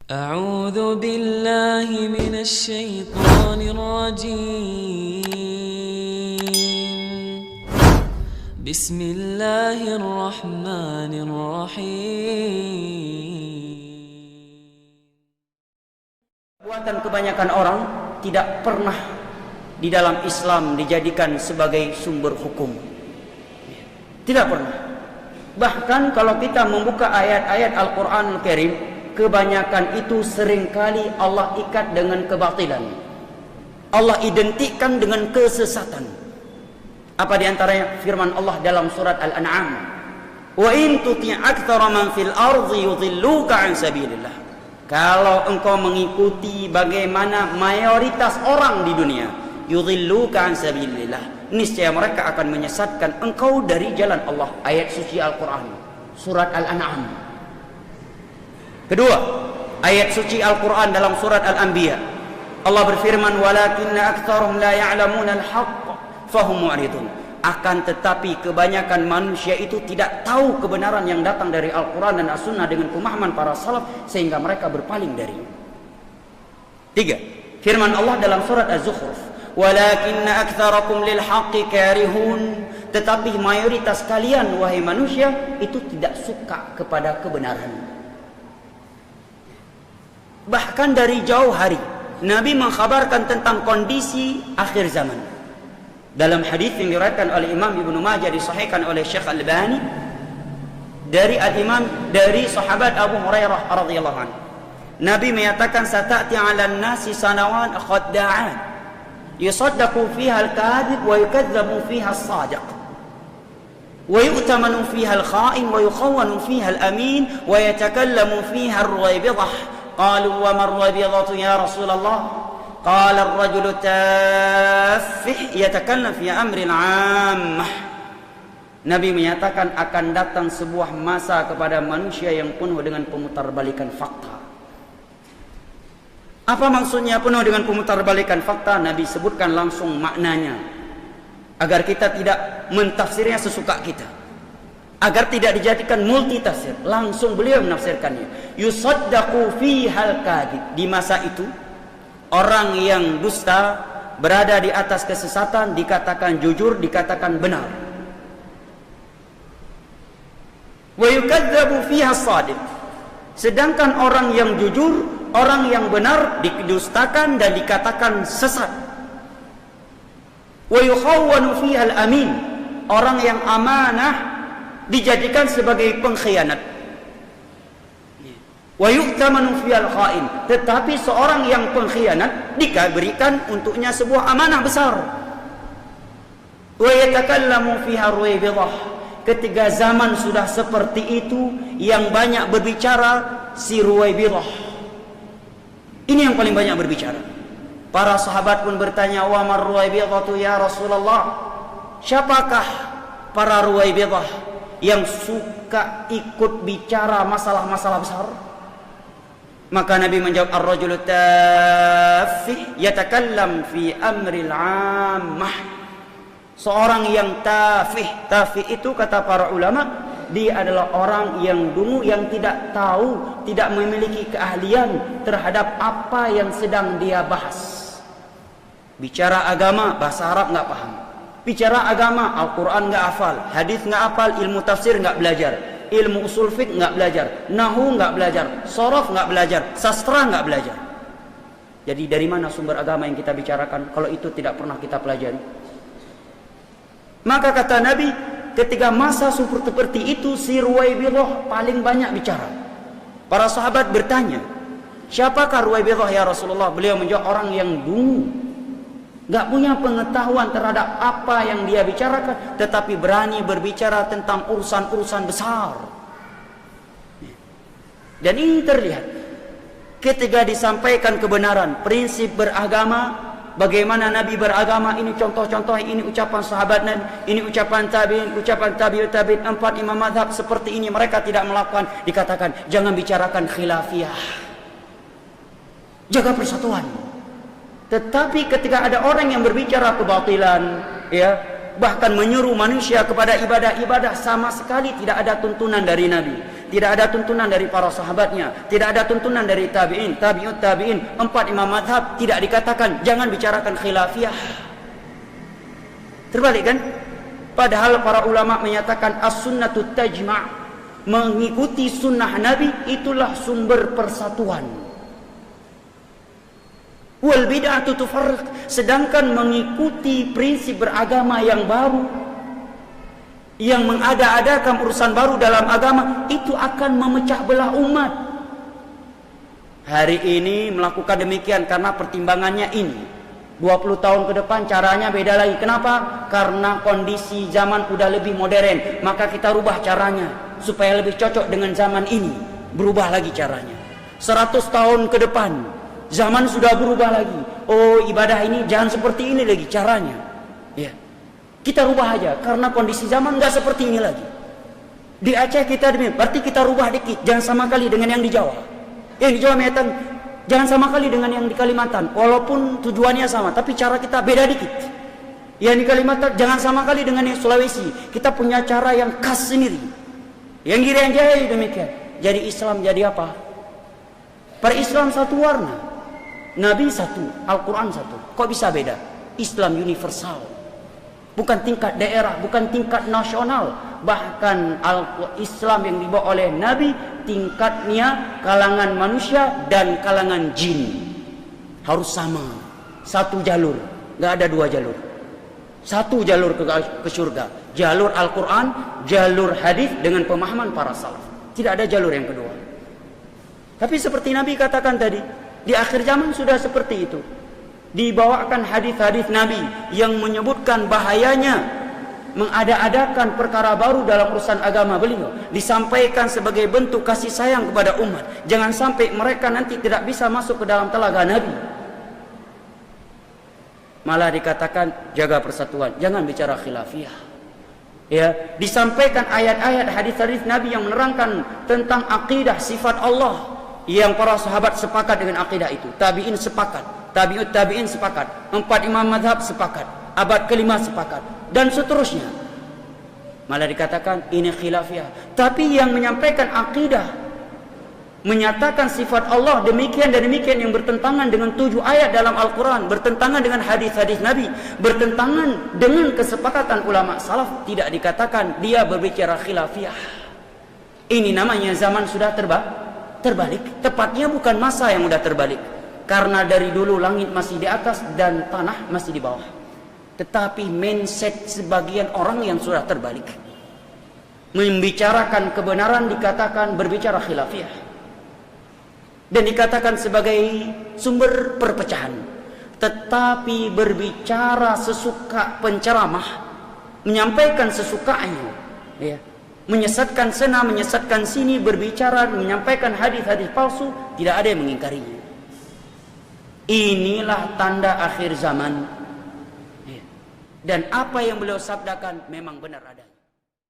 أعوذ بالله من الشيطان الرجيم بسم الله الرحمن الرحيم. Buatan kebanyakan orang tidak pernah di dalam Islam dijadikan sebagai sumber hukum. Tidak pernah. Bahkan kalau kita membuka ayat-ayat Al-Quranul Karim, kebanyakan itu seringkali Allah ikat dengan kebatilan. Allah identikkan dengan kesesatan. Apa diantaranya? Firman Allah dalam surat Al-An'am, wa in tuti' aktsara man fil ardi yudhilluka an sabilillah. Kalau engkau mengikuti bagaimana mayoritas orang di dunia, yudhilluka an sabilillah, niscaya mereka akan menyesatkan engkau dari jalan Allah. Ayat suci Al-Quran, surat Al-An'am. Kedua, ayat suci Al-Quran dalam surat Al-Anbiya. Allah berfirman, walakinna aktsarahum la ya'lamuna al-haqq fahum mu'ridun. Akan tetapi kebanyakan manusia itu tidak tahu kebenaran yang datang dari Al-Quran dan As-Sunnah dengan pemahaman para salaf, sehingga mereka berpaling darinya. Tiga, firman Allah dalam surat Az-Zukhruf, walakinna aktsarakum lil haqqi karihun. Tetapi mayoritas kalian wahai manusia itu tidak suka kepada kebenaran. Bahkan dari jauh hari Nabi mengkhabarkan tentang kondisi akhir zaman. Dalam hadis yang diriwayatkan oleh Imam Ibnu Majah, disahihkan oleh Syekh Al-Albani dari dari sahabat Abu Hurairah radhiyallahu anhu, Nabi menyatakan, sata'ti 'alan nasi sanawan khadda'at yusaddaqu fiha al-kadhib wa yukadzabu fiha as-sadiq wa yu'tamanu fiha al-kha'in wa yukhawwanu fiha al-amin wa yatakallamu fiha ar-ruwaybidah. قالوا وما الربيضة يا رسول الله قال الرجل التافه يتكلم في أمر العامة. Nabi menyatakan akan datang sebuah masa kepada manusia yang penuh dengan pemutarbalikan fakta. Apa maksudnya penuh dengan pemutarbalikan fakta? Nabi sebutkan langsung maknanya agar kita tidak mentafsirnya sesuka kita, agar tidak dijadikan multitafsir. Langsung beliau menafsirkannya, yusaddaqu fihal kadhib. Di masa itu orang yang dusta berada di atas kesesatan dikatakan jujur, dikatakan benar. Wa yukadzabu fiha as-sadiq. Sedangkan orang yang jujur, orang yang benar didustakan dan dikatakan sesat. Wa yukhawwanu fiha al-amin. Orang yang amanah dijadikan sebagai pengkhianat. Wa yu'tamanu fiyal kha'in. Tetapi seorang yang pengkhianat diberikan untuknya sebuah amanah besar. Wa yatakallamu fiha ruwaybidah. Ketika zaman sudah seperti itu, yang banyak berbicara si Ruwaybidah. Ini yang paling banyak berbicara. Para sahabat pun bertanya, wa mar ruwaybidatu ya Rasulullah? Siapakah para Ruwaybidah yang suka ikut bicara masalah-masalah besar? Maka Nabi menjawab, ar-rajulu tafih yatakallam fi amril 'ammah. Seorang yang tafih. Tafih itu kata para ulama, dia adalah orang yang dungu, yang tidak tahu, tidak memiliki keahlian terhadap apa yang sedang dia bahas. Bicara agama, bahasa Arab nggak paham. Bicara agama, Al-Quran nggak hafal, hadis nggak hafal, ilmu tafsir nggak belajar, ilmu usul fiqh nggak belajar, nahu nggak belajar, sorof nggak belajar, sastra nggak belajar. Jadi dari mana sumber agama yang kita bicarakan kalau itu tidak pernah kita pelajari? Maka kata Nabi, ketika masa seperti itu, si Ruwaybidah paling banyak bicara. Para sahabat bertanya, siapakah Ruwaybidah ya Rasulullah? Beliau menjawab, orang yang dungu, gak punya pengetahuan terhadap apa yang dia bicarakan, tetapi berani berbicara tentang urusan-urusan besar. Dan ini terlihat ketika disampaikan kebenaran prinsip beragama, bagaimana Nabi beragama. Ini contoh-contoh, ini ucapan sahabat Nabi, ini ucapan tabi'in, ucapan tabi'ut tabi'in, 4 imam mazhab seperti ini mereka tidak melakukan. Dikatakan jangan bicarakan khilafiyah, jaga persatuan. Tetapi ketika ada orang yang berbicara kebatilan, bahkan menyuruh manusia kepada ibadah-ibadah, sama sekali tidak ada tuntunan dari Nabi. tidak ada tuntunan dari para sahabatnya, tidak ada tuntunan dari tabi'in, tabi'ut tabi'in, 4 imam madhab, tidak dikatakan jangan bicarakan khilafiyah. Terbalik kan? Padahal para ulama menyatakan as-sunnatu tajma', mengikuti sunnah Nabi itulah sumber persatuan. Wal bid'atu tufarriq, sedangkan mengikuti prinsip beragama yang baru, yang mengada-adakan urusan baru dalam agama, itu akan memecah belah umat. Hari ini melakukan demikian karena pertimbangannya ini. 20 tahun ke depan caranya beda lagi. Kenapa? Karena kondisi zaman udah lebih modern, maka kita rubah caranya supaya lebih cocok dengan zaman ini. Berubah lagi caranya. 100 tahun ke depan zaman sudah berubah lagi. Oh, ibadah ini jangan seperti ini lagi caranya. Ya. Kita rubah aja karena kondisi zaman nggak seperti ini lagi. Di Aceh kita demi, berarti kita rubah dikit, jangan sama kali dengan yang di Jawa. Yang di Jawa Medan jangan sama kali dengan yang di Kalimantan, walaupun tujuannya sama, tapi cara kita beda dikit. Yang di Kalimantan jangan sama kali dengan yang Sulawesi, kita punya cara yang khas sendiri. Yang Irian Jaya demikian. Jadi Islam jadi apa? Per Islam satu warna, Nabi satu, Al-Quran satu. Kok bisa beda? Islam universal. Bukan tingkat daerah, bukan tingkat nasional. Bahkan Islam yang dibawa oleh Nabi tingkatnya kalangan manusia dan kalangan jin. Harus sama. Satu jalur. Gak ada 2 jalur. Satu jalur ke surga. Jalur Al-Quran, jalur hadis dengan pemahaman para salaf. Tidak ada jalur yang kedua. Tapi seperti Nabi katakan tadi, di akhir zaman sudah seperti itu. Dibawakan hadis-hadis Nabi yang menyebutkan bahayanya mengada-adakan perkara baru dalam urusan agama beliau, disampaikan sebagai bentuk kasih sayang kepada umat. Jangan sampai mereka nanti tidak bisa masuk ke dalam telaga Nabi. Malah dikatakan jaga persatuan, jangan bicara khilafiyah. Ya, disampaikan ayat-ayat hadis-hadis Nabi yang menerangkan tentang akidah sifat Allah, yang para sahabat sepakat dengan akidah itu, tabi'in sepakat, tabi'ut tabi'in sepakat, 4 imam madhab sepakat, abad kelima sepakat, dan seterusnya. Malah dikatakan ini khilafiyah. Tapi yang menyampaikan akidah, menyatakan sifat Allah demikian dan demikian yang bertentangan dengan 7 ayat dalam Al-Quran, bertentangan dengan hadis-hadis Nabi, bertentangan dengan kesepakatan ulama salaf, tidak dikatakan dia berbicara khilafiyah. Ini namanya zaman sudah terbalik. Tepatnya bukan masa yang sudah terbalik, karena dari dulu langit masih di atas dan tanah masih di bawah. Tetapi mindset sebagian orang yang sudah terbalik, membicarakan kebenaran dikatakan berbicara khilafiyah, dan dikatakan sebagai sumber perpecahan. Tetapi berbicara sesuka penceramah, menyampaikan sesukanya, ya, menyesatkan sana, menyesatkan sini, berbicara, menyampaikan hadis-hadis palsu, tidak ada yang mengingkarinya. Inilah tanda akhir zaman. Dan apa yang beliau sabdakan memang benar ada.